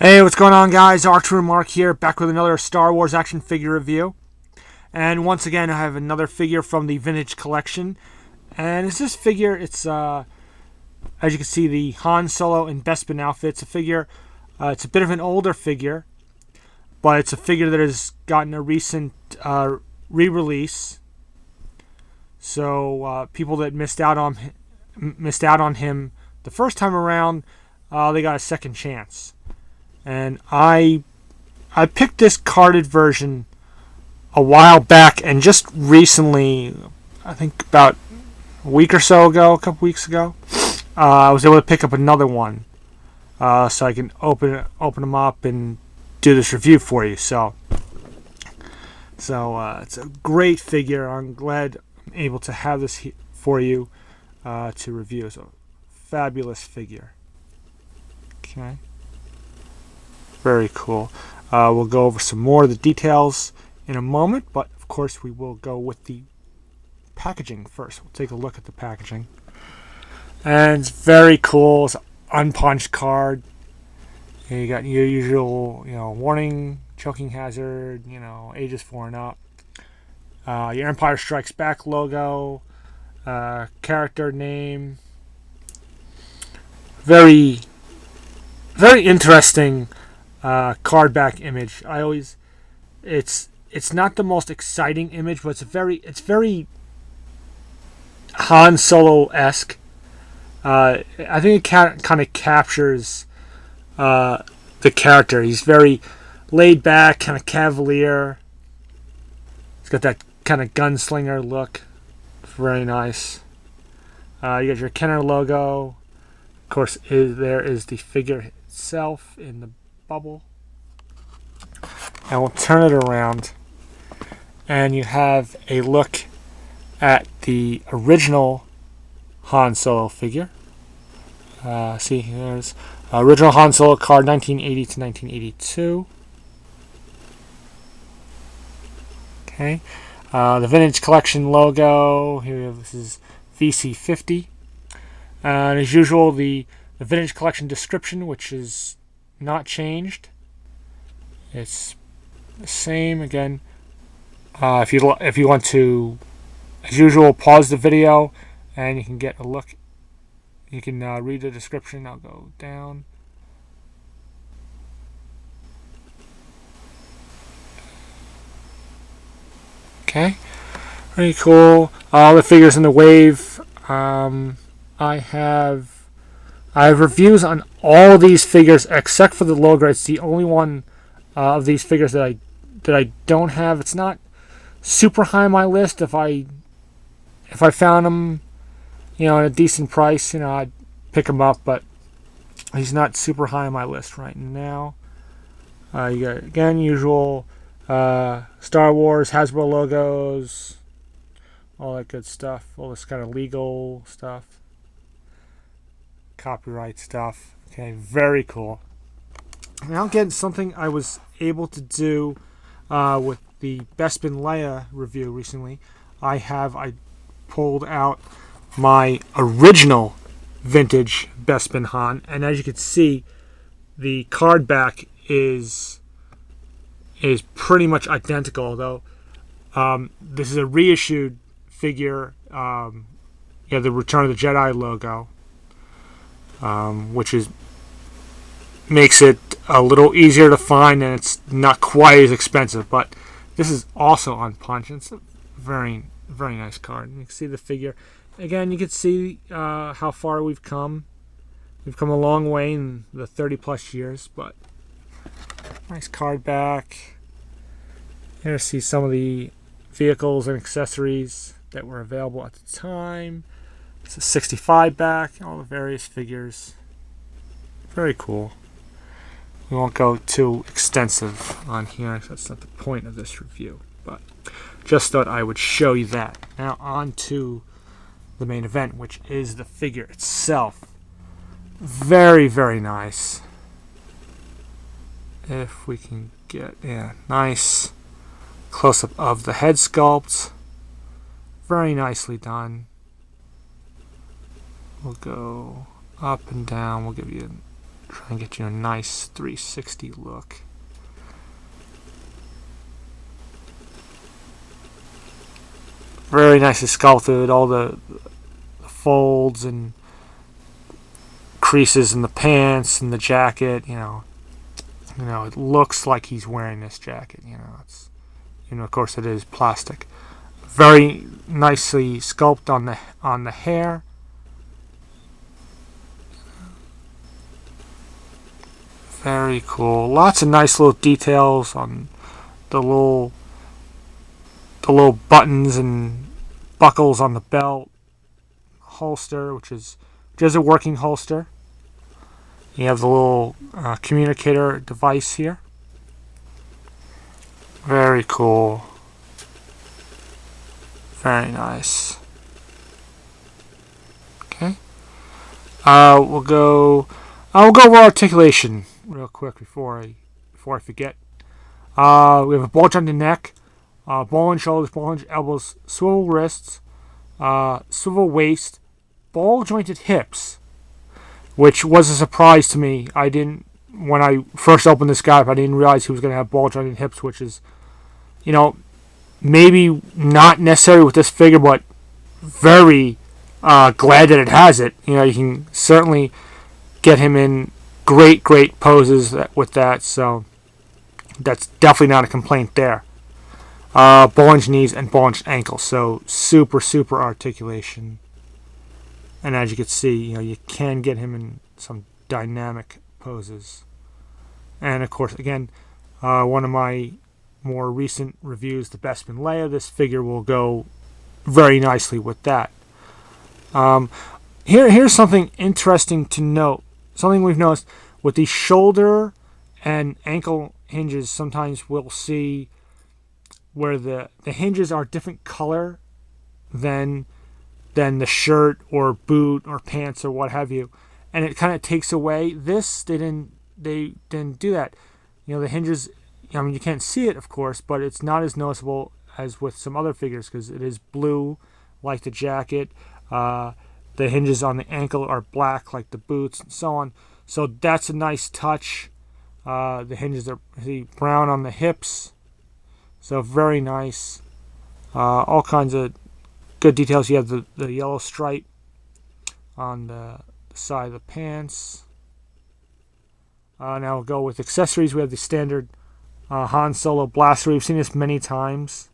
Hey, what's going on, guys? Archer and Mark here, back with another Star Wars action figure review. And once again, I have another figure from the Vintage Collection. And it's this figure. It's, as you can see, the Han Solo and Bespin outfit. It's a figure. It's a bit of an older figure, but it's a figure that has gotten a recent re-release. So people that missed out on him the first time around, they got a second chance. And I picked this carded version a while back, and just recently, I think about a week or so ago, a couple weeks ago, I was able to pick up another one, so I can open them up and do this review for you. So it's a great figure. I'm glad I'm able to have this for you to review. It's a fabulous figure. Okay. Very cool. We'll go over some more of the details in a moment, but of course we will go with the packaging first. We'll take a look at the packaging. And it's very cool. It's an unpunched card. You got your usual, warning, choking hazard, ages 4 and up. Your Empire Strikes Back logo, character name. Very, very interesting card back image. It's not the most exciting image, but it's very Han Solo-esque. I think it kind of captures the character. He's very laid back, kind of cavalier. He's got that kind of gunslinger look. Very nice. You got your Kenner logo. Of course, there is the figure itself in the bubble. And we'll turn it around, and you have a look at the original Han Solo figure. See, there's original Han Solo card, 1980 to 1982. Okay, the Vintage Collection logo. Here we have, this is VC50. And as usual, the Vintage Collection description, which is not changed. It's the same again. If you want to, as usual, pause the video and you can get a look. You can read the description. I'll go down. Okay, pretty cool. All the figures in the wave. I have reviews on all of these figures except for the logo. It's the only one of these figures that I don't have. It's not super high on my list. If I found them, at a decent price, I'd pick him up. But he's not super high on my list right now. You got, again, usual Star Wars, Hasbro logos, all that good stuff. All this kind of legal stuff. Copyright stuff. Okay, very cool. Now again, something I was able to do with the Bespin Leia review recently. I pulled out my original vintage Bespin Han, and as you can see, the card back is pretty much identical. Although this is a reissued figure. The Return of the Jedi logo. Which makes it a little easier to find, and it's not quite as expensive. But this is also unpunched. It's a very, very nice card. You can see the figure. Again, you can see how far we've come. We've come a long way in the 30-plus years, but nice card back. Here to see some of the vehicles and accessories that were available at the time. It's a 65 back, all the various figures. Very cool. We won't go too extensive on here. That's not the point of this review. But just thought I would show you that. Now on to the main event, which is the figure itself. Very, very nice. If we can get nice close-up of the head sculpt. Very nicely done. We'll go up and down. We'll give you Try and get you a nice 360 look. Very nicely sculpted. All the folds and creases in the pants and the jacket. You know, it looks like he's wearing this jacket. Of course, it is plastic. Very nicely sculpted on the hair. Very cool. Lots of nice little details on the little buttons and buckles on the belt. Holster, which is a working holster. You have the little communicator device here. Very cool. Very nice. Okay. We'll go over articulation real quick before I forget. We have a bulge on the neck, ball and shoulders, ball and elbows, swivel wrists, swivel waist, ball jointed hips, which was a surprise to me. When I first opened this guy up, I didn't realize he was going to have ball jointed hips, which is, maybe not necessary with this figure, but very glad that it has it. You can certainly get him in great poses with that, so that's definitely not a complaint there. Bulged knees and bulged ankles, so super articulation. And as you can see, you can get him in some dynamic poses. And of course, again, one of my more recent reviews, the bespin layer, this figure will go very nicely with that. Here's something interesting to note. Something we've noticed with the shoulder and ankle hinges. Sometimes we'll see where the hinges are different color than the shirt or boot or pants or what have you, and it kind of takes away. This they didn't do that. The hinges. You can't see it, of course, but it's not as noticeable as with some other figures because it is blue, like the jacket. The hinges on the ankle are black, like the boots, and so on. So that's a nice touch. The hinges are brown on the hips, so very nice. All kinds of good details. You have the yellow stripe on the side of the pants. Now we'll go with accessories. We have the standard Han Solo blaster. We've seen this many times,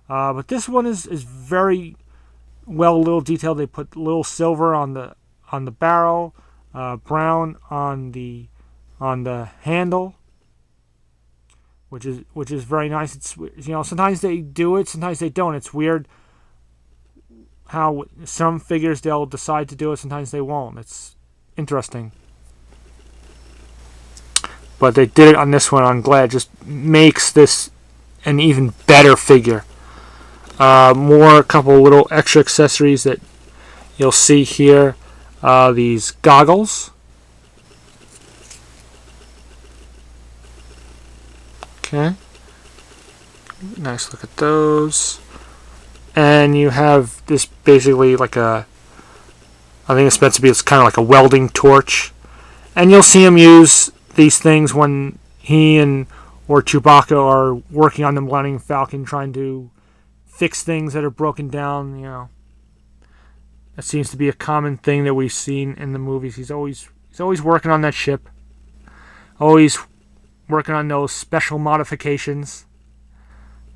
but this one is very well little detailed. They put little silver on the barrel, brown on the handle, which is very nice. It's sometimes they do it, sometimes they don't. It's weird how some figures they'll decide to do it, sometimes they won't. It's interesting. But they did it on this one. I'm glad. It just makes this an even better figure. A couple little extra accessories that you'll see here. These goggles. Okay. Nice look at those. And you have this basically like I think it's meant to be, it's kind of like a welding torch. And you'll see him use these things when he or Chewbacca are working on the Millennium Falcon, trying to fix things that are broken down. That seems to be a common thing that we've seen in the movies. He's always working on that ship, always working on those special modifications.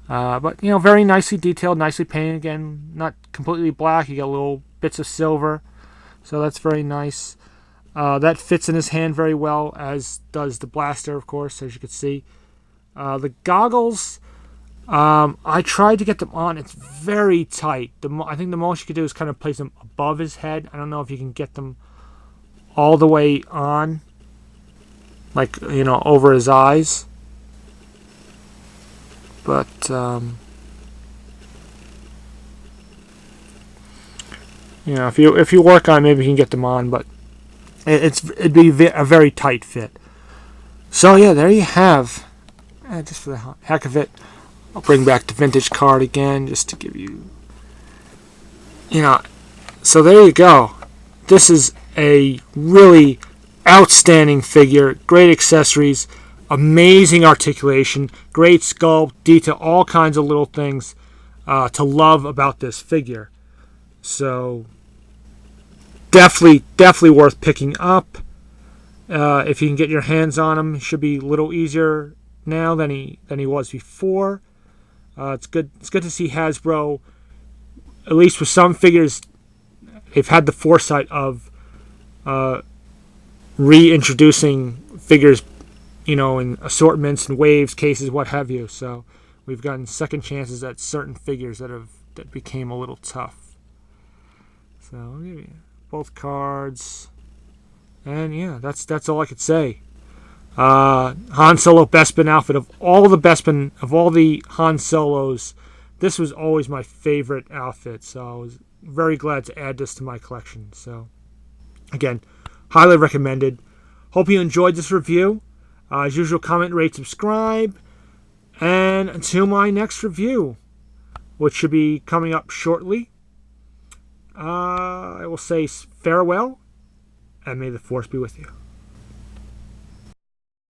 But very nicely detailed, nicely painted. Again, not completely black. You got little bits of silver, so that's very nice. That fits in his hand very well, as does the blaster, of course, as you can see. The goggles, I tried to get them on. It's very tight. I think the most you could do is kind of place them above his head. I don't know if you can get them all the way on, like, over his eyes. But, if you work on it, maybe you can get them on, but it'd be a very tight fit. So yeah, there you have. Just for the heck of it, I'll bring back the vintage card again, just to give you, so there you go. This is a really outstanding figure, great accessories, amazing articulation, great sculpt, detail, all kinds of little things to love about this figure. So definitely worth picking up. If you can get your hands on him, it should be a little easier now than he was before. It's good to see Hasbro, at least with some figures, they've had the foresight of reintroducing figures, in assortments and waves, cases, what have you. So we've gotten second chances at certain figures that became a little tough. So I'll give you both cards, and yeah, that's all I could say. Han Solo Bespin outfit. Of all the Han Solos, this was always my favorite outfit. So I was very glad to add this to my collection. So again, highly recommended. Hope you enjoyed this review. As usual, comment, rate, subscribe. And until my next review, which should be coming up shortly, I will say farewell, and may the Force be with you.